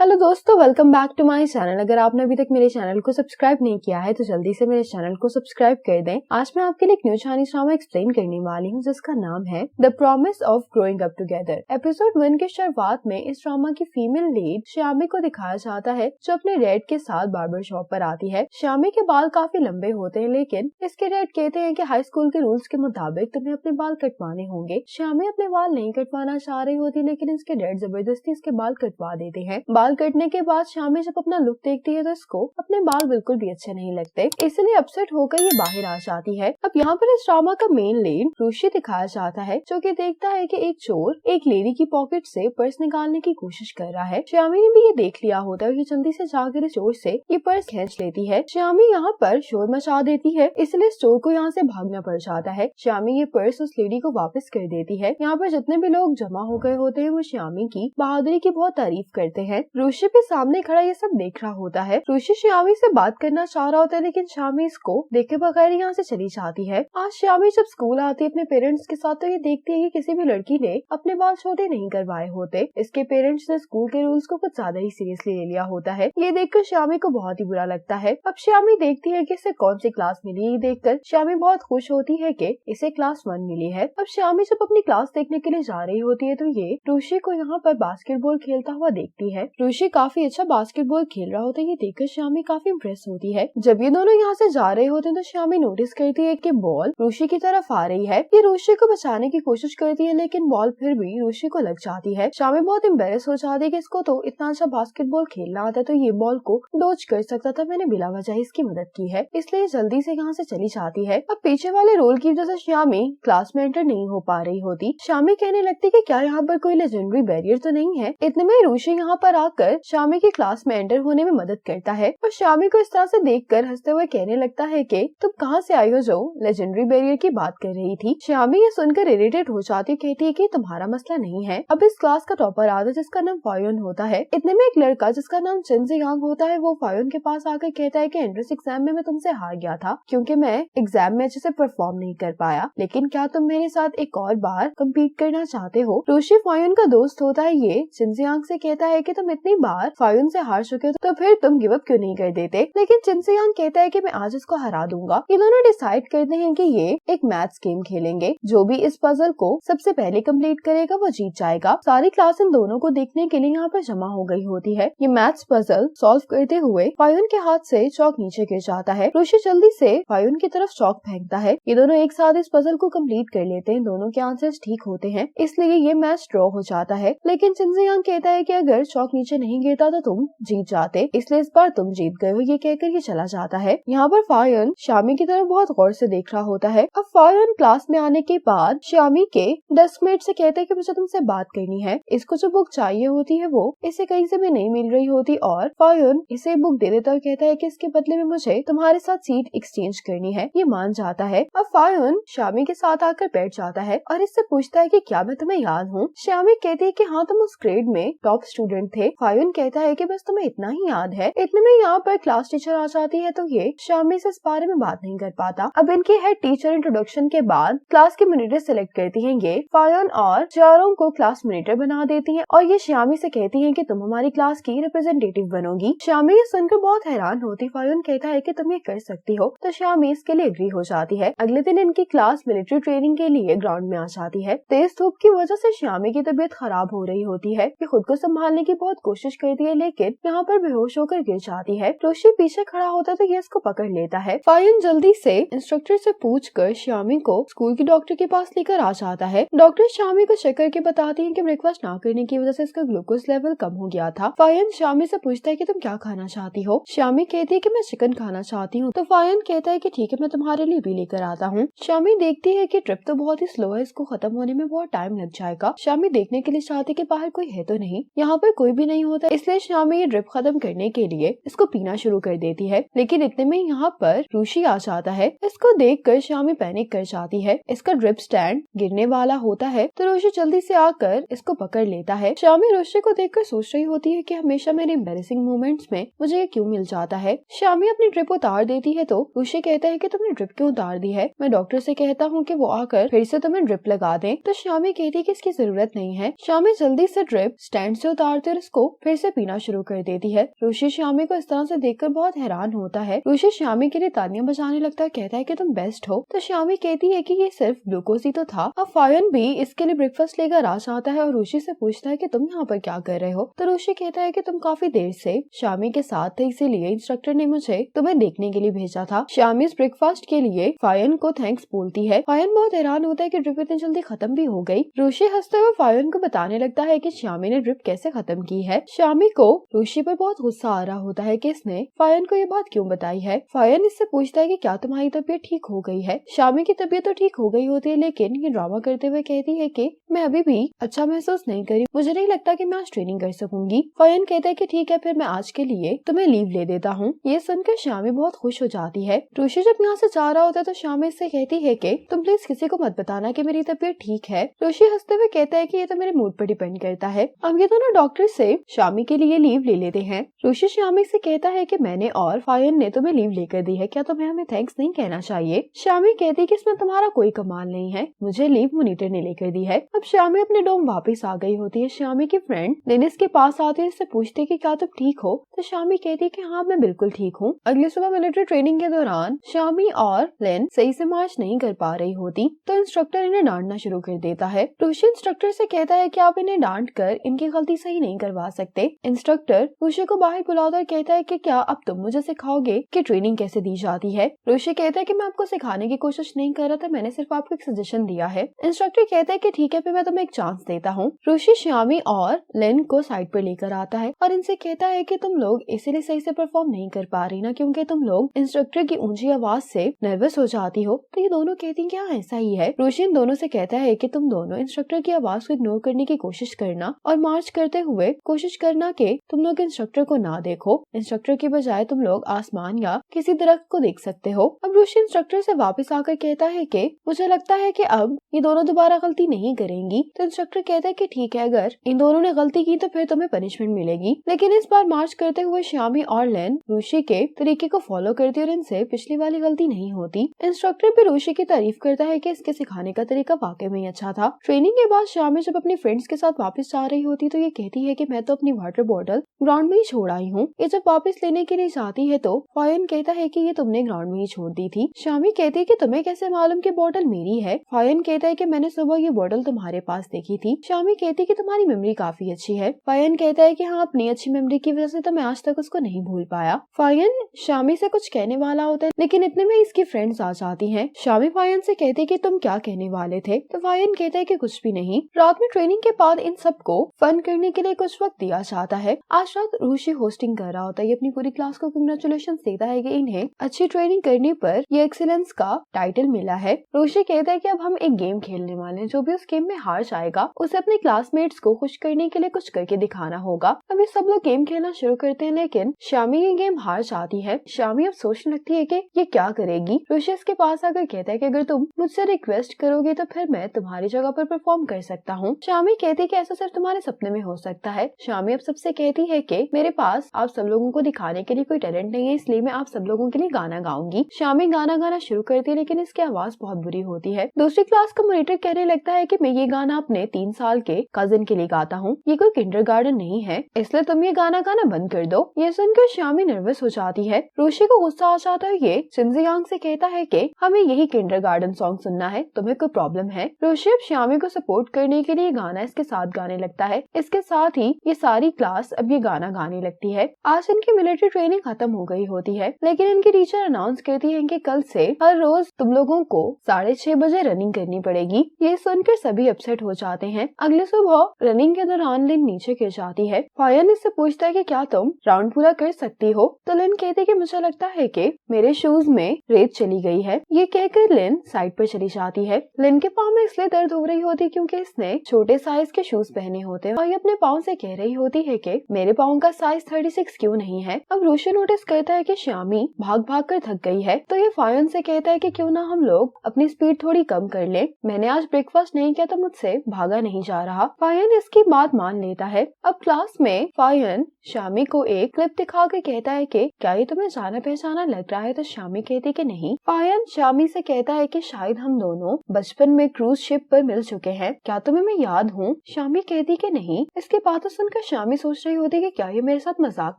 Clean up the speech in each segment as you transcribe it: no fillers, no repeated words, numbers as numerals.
Hello दोस्तों, welcome back to my channel. अगर आपने अभी तक मेरे चैनल को सब्सक्राइब नहीं किया है तो जल्दी से मेरे चैनल को सब्सक्राइब कर दें। आज मैं आपके लिए एक न्यू चाइनीज ड्रामा एक्सप्लेन करने वाली हूँ जिसका नाम है the promise of growing up together. Episode 1 के शुरुआत में इस ड्रामा की फीमेल लीड श्यामी को दिखाया जाता है जो अपने डैड के साथ बार्बर शॉप पर आती है। श्यामी के बाल काफी लंबे होते हैं लेकिन इसके डैड कहते हैं कि हाई स्कूल के रूल्स के मुताबिक तुम्हें अपने बाल कटवाने होंगे। श्यामी अपने बाल नहीं कटवाना चाह रही होती लेकिन इसके डैड जबरदस्ती इसके बाल कटवा देते हैं। बाल कटने के बाद श्यामी जब अपना लुक देखती है तो इसको अपने बाल बिल्कुल भी अच्छे नहीं लगते, इसलिए अपसेट होकर ये बाहर आ जाती है। अब यहाँ पर इस ड्रामा का मेन लीड रुशी दिखाया जाता है जो कि देखता है कि एक चोर एक लेडी की पॉकेट से पर्स निकालने की कोशिश कर रहा है। श्यामी ने भी ये देख लिया होता है और ये जल्दी से जाकर इस चोर से ये पर्स खींच लेती है। श्यामी यहाँ पर शोर मचा देती है इसलिए इस चोर को यहाँ से भागना पड़ जाता है। श्यामी ये पर्स उस लेडी को वापस कर देती है। यहाँ पर जितने भी लोग जमा हो गए होते हैं वो श्यामी की बहादुरी की बहुत तारीफ करते हैं। रुशी भी सामने खड़ा ये सब देख रहा होता है। रुशी श्यामी से बात करना चाह रहा होता है लेकिन श्यामी इसको देखे बगैर यहाँ से चली जाती है। आज श्यामी जब स्कूल आती है अपने पेरेंट्स के साथ तो ये देखती है कि किसी भी लड़की ने अपने बाल छोटे नहीं करवाए होते। इसके पेरेंट्स ने स्कूल के रूल्स को कुछ ज्यादा ही सीरियसली ले लिया होता है। ये देखकर श्यामी को बहुत ही बुरा लगता है। अब श्यामी देखती है कि इसे कौन सी क्लास मिली। ये देखकर श्यामी बहुत खुश होती है कि इसे क्लास 1 मिली है। अब श्यामी जब अपनी क्लास देखने के लिए जा रही होती है तो ये रुशी को यहाँ पर बास्केटबॉल खेलता हुआ देखती है। रुशी काफी अच्छा बास्केटबॉल खेल रहा होता है। ये देखकर श्यामी काफी इम्प्रेस होती है। जब ये दोनों यहाँ से जा रहे होते हैं तो श्यामी नोटिस करती है कि बॉल रुशी की तरफ आ रही है। ये रुशी को बचाने की कोशिश करती है लेकिन बॉल फिर भी रुशी को लग जाती है। श्यामी बहुत एम्बेरस हो जाती है कि इसको तो इतना अच्छा बास्केटबॉल खेलना आता है तो ये बॉल को डॉच कर सकता था, मैंने बिला वजह इसकी मदद की है, इसलिए जल्दी से यहाँ से चली जाती है। अब पीछे वाले रोल की वजह से श्यामी क्लास में एंटर नहीं हो पा रही होती। श्यामी कहने लगती कि क्या यहाँ पर कोई लेजेंडरी बैरियर तो नहीं है। इतने में रुशी यहाँ पर आकर श्यामी की क्लास में एंटर होने में मदद करता है और श्यामी को इस तरह से देखकर हंसते हुए कहने लगता है कि तुम कहाँ से आई हो जो लेजेंडरी बैरियर की बात कर रही थी। श्यामी ये सुनकर इरिटेट हो जाती, कहती है कि तुम्हारा मसला नहीं है। अब इस क्लास का टॉपर आता है जिसका नाम फायोन होता है। इतने में एक लड़का जिसका नाम चिनजियांग होता है वो फायोन के पास आकर कहता है कि एंट्रेंस एग्जाम में मैं तुमसे हार गया था क्योंकि मैं एग्जाम में अच्छे से परफॉर्म नहीं कर पाया, लेकिन क्या तुम मेरे साथ एक और बार कम्पीट करना चाहते हो। रुशी फायोन का दोस्त होता है। ये चिनजियांग से कहता है कि तुम इतनी बार फायोन से हार चुके हो तो फिर तुम गिव अप क्यों नहीं कर देते, लेकिन चिनजियांग कहता है कि मैं आज इसको हरा दूंगा। ये दोनों डिसाइड करते हैं कि ये एक मैथ्स गेम खेलेंगे। जो भी इस पजल को सबसे पहले कंप्लीट करेगा वो जीत जाएगा। सारी क्लास इन दोनों को देखने के लिए यहाँ पर जमा हो गई होती है। ये मैथ्स पजल सॉल्व करते हुए फायोन के हाथ से चौक नीचे गिर जाता है। रुशी जल्दी से फायोन की तरफ चौक फेंकता है। ये दोनों एक साथ इस पजल को कंप्लीट कर लेते हैं। दोनों के आंसर्स ठीक होते हैं इसलिए ये मैच ड्रॉ हो जाता है, लेकिन चिनजियांग कहता है कि अगर चौक नीचे नहीं गिरता तो तुम जीत जाते, इसलिए इस बार तुम जीत गए हो। ये कहकर ये चला जाता है। यहाँ पर फायोन श्यामी की तरफ बहुत गौर से देख रहा होता है। अब फायोन क्लास में आने के बाद श्यामी के डेस्कमेट से कहते हैं कि मुझे तुमसे बात करनी है। इसको जो बुक चाहिए होती है वो इसे कहीं से भी नहीं मिल रही होती और फायोन इसे बुक दे देता और कहता है कि इसके बदले में मुझे तुम्हारे साथ सीट एक्सचेंज करनी है। ये मान जाता है। अब फायोन श्यामी के साथ आकर बैठ जाता है और इससे पूछता है कि क्या मैं तुम्हें याद हूँ। श्यामी कहती है कि हाँ, तुम उस ग्रेड में टॉप स्टूडेंट थे। फायोन कहता है कि बस तुम्हें इतना ही याद है। इतने में यहाँ पर क्लास टीचर आ जाती है तो ये श्यामी से इस बारे में बात नहीं कर पाता। अब इनके हेड टीचर इंट्रोडक्शन के बाद क्लास के मॉनिटर सेलेक्ट करती है। ये फायोन और चारों को क्लास मॉनिटर बना देती है और ये श्यामी से कहती है कि तुम हमारी क्लास की रिप्रेजेंटेटिव बनोगी। श्यामी ये सुनकर बहुत हैरान होती। फायोन कहता है कि तुम ये कर सकती हो तो श्यामी इसके लिए एग्री हो जाती है। अगले दिन इनकी क्लास मिलिट्री ट्रेनिंग के लिए ग्राउंड में आ जाती है। तेज धूप की वजह से श्यामी की तबीयत खराब हो रही होती है। ये खुद को संभालने की बहुत कोशिश करती है लेकिन यहाँ पर बेहोश होकर गिर जाती है। रुशी पीछे खड़ा होता है तो ये इसको पकड़ लेता है। फायोन जल्दी से इंस्ट्रक्टर से पूछकर श्यामी को स्कूल की डॉक्टर के पास लेकर आ जाता है। डॉक्टर श्यामी को चेक करके बताती है कि ब्रेकफास्ट ना करने की वजह से इसका ग्लूकोज लेवल कम हो गया था। फायोन श्यामी से पूछता है कि तुम क्या खाना चाहती हो। श्यामी कहती है कि मैं चिकन खाना चाहती हूँ तो फायोन कहता है कि ठीक है, मैं तुम्हारे लिए भी लेकर आता हूँ। श्यामी देखती है कि ट्रिप तो बहुत ही स्लो है, इसको खत्म होने में बहुत टाइम लग जाएगा। श्यामी देखने के लिए चाहती कि बाहर कोई है तो नहीं। यहाँ पर कोई भी नहीं होता इसलिए श्यामी ये ट्रिप खत्म करने के लिए इसको पीना शुरू कर देती है। लेकिन इतने में यहाँ पर रुशी आ जाता है। इसको देखकर श्यामी पैनिक कर जाती है। इसका ड्रिप स्टैंड गिरने वाला होता है तो रुशी जल्दी से आकर इसको पकड़ लेता है। श्यामी रुशी को देखकर सोच रही होती है कि हमेशा मेरे एम्बैरेसिंग मोमेंट्स में मुझे ये क्यों मिल जाता है। श्यामी अपनी ड्रिप उतार देती है तो रुशी कहता है कि तुमने ड्रिप क्यों उतार दी है। मैं डॉक्टर से कहता हूँ कि वो आकर फिर से तुम्हें ड्रिप लगा दें। तो श्यामी कहती है कि इसकी जरूरत नहीं है। श्यामी जल्दी से ड्रिप स्टैंड से उतारते और इसको फिर से पीना शुरू कर देती है। रुशी श्यामी को इस तरह से देखकर बहुत हैरान होता है। रुशी श्यामी के लिए तालियां बजाने लगता है, कहता है कि तुम बेस्ट हो। तो श्यामी कहती है कि ये सिर्फ ग्लूकोज ही तो था। अब फायन भी इसके लिए ब्रेकफास्ट लेकर आ जाता है और रुशी से पूछता है कि तुम यहाँ पर क्या कर रहे हो। तो रुशी कहता है कि तुम काफी देर से श्यामी के साथ थे, इसीलिए इंस्ट्रक्टर ने मुझे तुम्हें देखने के लिए भेजा था। श्यामी इस ब्रेकफास्ट के लिए फायन को थैंक्स बोलती है। फायन बहुत हैरान होता है कि ड्रिप इतनी जल्दी खत्म भी हो गई। रुशी हंसते हुए फायन को बताने लगता है कि श्यामी ने ड्रिप कैसे खत्म की है। श्यामी को रुशी पर बहुत गुस्सा आ रहा होता है कि इसने फायन को ये बात क्यों बताई है। फायन इससे पूछता है कि क्या तुम्हारी तबीयत ठीक हो गई है। श्यामी की तबीयत तो ठीक हो गई होती है, लेकिन ये ड्रामा करते हुए कहती है कि मैं अभी भी अच्छा महसूस नहीं करी, मुझे नहीं लगता कि मैं आज ट्रेनिंग कर सकूंगी। फायन कहता है कि ठीक है, फिर मैं आज के लिए तुम्हें लीव ले देता हूँ। ये सुनकर श्यामी बहुत खुश हो जाती है। रुशी जब यहाँ से जा रहा होता है तो श्यामी इससे कहती है कि तुम प्लीज किसी को मत बताना कि मेरी तबीयत ठीक है। रुशी हंसते हुए कहता है कि ये तो मेरे मूड पर डिपेंड करता है। अब ये दोनों डॉक्टर से श्यामी के लिए लीव ले लेते हैं। रुशी श्यामी से कहता है कि मैंने और फायन ने तुम्हें लीव लेकर दी है, क्या तुम्हें हमें थैंक्स नहीं कहना चाहिए। श्यामी कहती है कि इसमें तुम्हारा कोई कमाल नहीं है, मुझे लीव मॉनिटर ने लेकर दी है। अब श्यामी अपने डोम वापस आ गई होती है। श्यामी की फ्रेंड डेनिस के पास आती है, इससे पूछती है कि क्या तुम ठीक हो। तो श्यामी कहती है कि हाँ, मैं बिल्कुल ठीक हूँ। अगली सुबह मिलिट्री ट्रेनिंग के दौरान श्यामी और लेन सही से मार्च नहीं कर पा रही होती, तो इंस्ट्रक्टर इन्हें डांटना शुरू कर देता है। रुशी इंस्ट्रक्टर से कहता है कि आप इन्हें डांट कर इनकी गलती सही नहीं करवा सकते। इंस्ट्रक्टर रुशी को बाहर बुलाता और कहता है कि क्या अब तुम मुझे सिखाओगे कि ट्रेनिंग कैसे दी जाती है। रुशी कहता है कि मैं आपको सिखाने की कोशिश नहीं कर रहा था, मैंने सिर्फ आपको एक सजेशन दिया है। इंस्ट्रक्टर कहता है कि ठीक है, फिर मैं तुम्हें एक चांस देता हूँ। रुशी श्यामी और लेन को साइड पर लेकर आता है और इनसे कहता है कि तुम लोग इसीलिए सही से परफॉर्म नहीं कर पा रही ना, क्योंकि तुम लोग इंस्ट्रक्टर की ऊंची आवाज से नर्वस हो जाती हो। तो ये दोनों कहती हैं कि हाँ, ऐसा ही है। रुशी इन दोनों से कहता है कि तुम दोनों इंस्ट्रक्टर की आवाज को इग्नोर करने की कोशिश करना और मार्च करते हुए कोशिश करना कि तुम लोग इंस्ट्रक्टर को ना देखो। इंस्ट्रक्टर की बजाय तुम लोग आसमान या किसी दरख्त को देख सकते हो। अब रुशी इंस्ट्रक्टर से वापस आकर कहता है कि मुझे लगता है कि अब ये दोनों दोबारा गलती नहीं करेंगी। तो इंस्ट्रक्टर कहता है कि ठीक है, अगर इन दोनों ने गलती की तो फिर तुम्हें पनिशमेंट मिलेगी। लेकिन इस बार मार्च करते हुए श्यामी और लेन रुशी के तरीके को फॉलो करती और इनसे पिछली वाली गलती नहीं होती। इंस्ट्रक्टर भी रुशी की तारीफ करता है कि इसके सिखाने का तरीका वाकई में अच्छा था। ट्रेनिंग के बाद श्यामी जब अपनी फ्रेंड्स के साथ वापस जा रही होती तो ये कहती है कि मैं तो अपनी वाटर बॉटल ग्राउंड में ही छोड़ आई हूँ। ये जब वापस लेने के लिए जाती है तो फायन कहता है कि ये तुमने ग्राउंड में ही छोड़ दी थी। श्यामी कहती है कि तुम्हें कैसे मालूम कि बोतल मेरी है। फायन कहता है कि मैंने सुबह ये बोतल तुम्हारे पास देखी थी। श्यामी कहती है कि तुम्हारी मेमोरी काफी अच्छी है। फायन कहता है कि हाँ, अपनी अच्छी मेमोरी की वजह से तो मैं आज तक उसको नहीं भूल पाया। फायन श्यामी से कुछ कहने वाला होता है, लेकिन इतने में इसकी फ्रेंड्स आ जाती हैं। श्यामी फायन से कहती है कि तुम क्या कहने वाले थे। तो फायन कहता है कि कुछ भी नहीं। रात में ट्रेनिंग के बाद इन सबको फन करने के लिए कुछ वक्त दिया जाता है। आज रात रुशी होस्टिंग कर रहा होता है। ये अपनी पूरी क्लास को कांग्रेचुलेशंस देता है कि इन्हें अच्छी ट्रेनिंग करने पर ये एक्सीलेंस का टाइटल मिला है। रुशी कहता है कि अब हम एक गेम खेलने वाले हैं, जो भी उस गेम में हार जाएगा उसे अपने क्लासमेट्स को खुश करने के लिए कुछ करके दिखाना होगा। अब ये सब लोग गेम खेलना शुरू करते हैं, लेकिन श्यामी ये गेम हार जाती है। श्यामी अब सोचने लगती है कि ये क्या करेगी। रुशी इसके पास आकर कहता है कि अगर तुम मुझसे रिक्वेस्ट करोगे तो फिर मैं तुम्हारी जगह पर परफॉर्म कर सकता हूँ। श्यामी कहती है कि ऐसा सिर्फ तुम्हारे सपने में हो सकता है। श्यामी अब सबसे कहती है कि मेरे पास आप सब लोगों को दिखाने के लिए कोई टैलेंट नहीं है, इसलिए मैं आप सब लोगों के लिए गाना गाऊंगी। श्यामी गाना गाना शुरू करती है, लेकिन इसकी आवाज बहुत बुरी होती है। दूसरी क्लास का मॉनिटर कहने लगता है कि मैं ये गाना अपने 3 साल के कजिन के लिए गाता हूँ, ये कोई किंडरगार्टन नहीं है, इसलिए तुम ये गाना गाना बंद कर दो। ये सुनकर श्यामी नर्वस हो जाती है। रुशी को गुस्सा आ जाता है। ये सिंजियांग से कहता है कि हमें यही किंडरगार्टन सॉन्ग सुनना है, तुम्हें कोई प्रॉब्लम है। रुशी अब श्यामी को सपोर्ट करने के लिए गाना इसके साथ गाने लगता है। इसके साथ ही ये सारी क्लास अब ये गाना गाने लगती है। आज इनकी मिलिट्री ट्रेनिंग खत्म हो गई होती है, लेकिन इनकी टीचर अनाउंस करती है कि कल से हर रोज तुम लोगों को 6:30 बजे रनिंग करनी पड़ेगी। ये सुनकर सभी अपसेट हो जाते हैं। अगले सुबह रनिंग के दौरान लिन नीचे गिर जाती है। फायन इससे पूछता है कि क्या तुम राउंड पूरा कर सकती हो। तो लिन कहती है कि मुझे लगता है कि मेरे शूज में रेत चली गई है। ये कहकर लिन साइड पर चली जाती है। लिन के पाँव में इसलिए दर्द हो रही होती क्योंकि इसने छोटे साइज के शूज पहने होते हैं और ये अपने पाँव से कह रही होती है कि मेरे पाँव का साइज 36 क्यों नहीं है। अब रुशी नोटिस करता है कि श्यामी भाग भाग कर थक गई है, तो ये फायन से कहता है कि क्यों ना हम लोग अपनी स्पीड थोड़ी कम कर ले। मैंने आज ब्रेकफास्ट नहीं किया तो मुझसे भागा नहीं जा रहा। फायन इसकी बात मान लेता है। अब क्लास में फायन श्यामी को एक क्लिप दिखा के कहता है कि क्या ये तुम्हें जाना पहचाना लग रहा है। तो श्यामी कहती कि नहीं। फायन श्यामी से कहता है कि शायद हम दोनों बचपन में क्रूज शिप पर मिल चुके हैं, क्या तुम्हें मैं याद हूँ। श्यामी कहती कि नहीं। इसके बातों सुनकर शामी सोच रही होती कि क्या ये मेरे साथ मजाक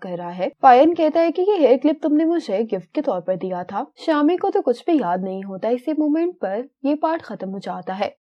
कर रहा है। पायन कहता है कि ये हेयर क्लिप तुमने मुझे गिफ्ट के तौर पर दिया था। शामी को तो कुछ भी याद नहीं होता। इसी मोमेंट पर ये पार्ट खत्म हो जाता है।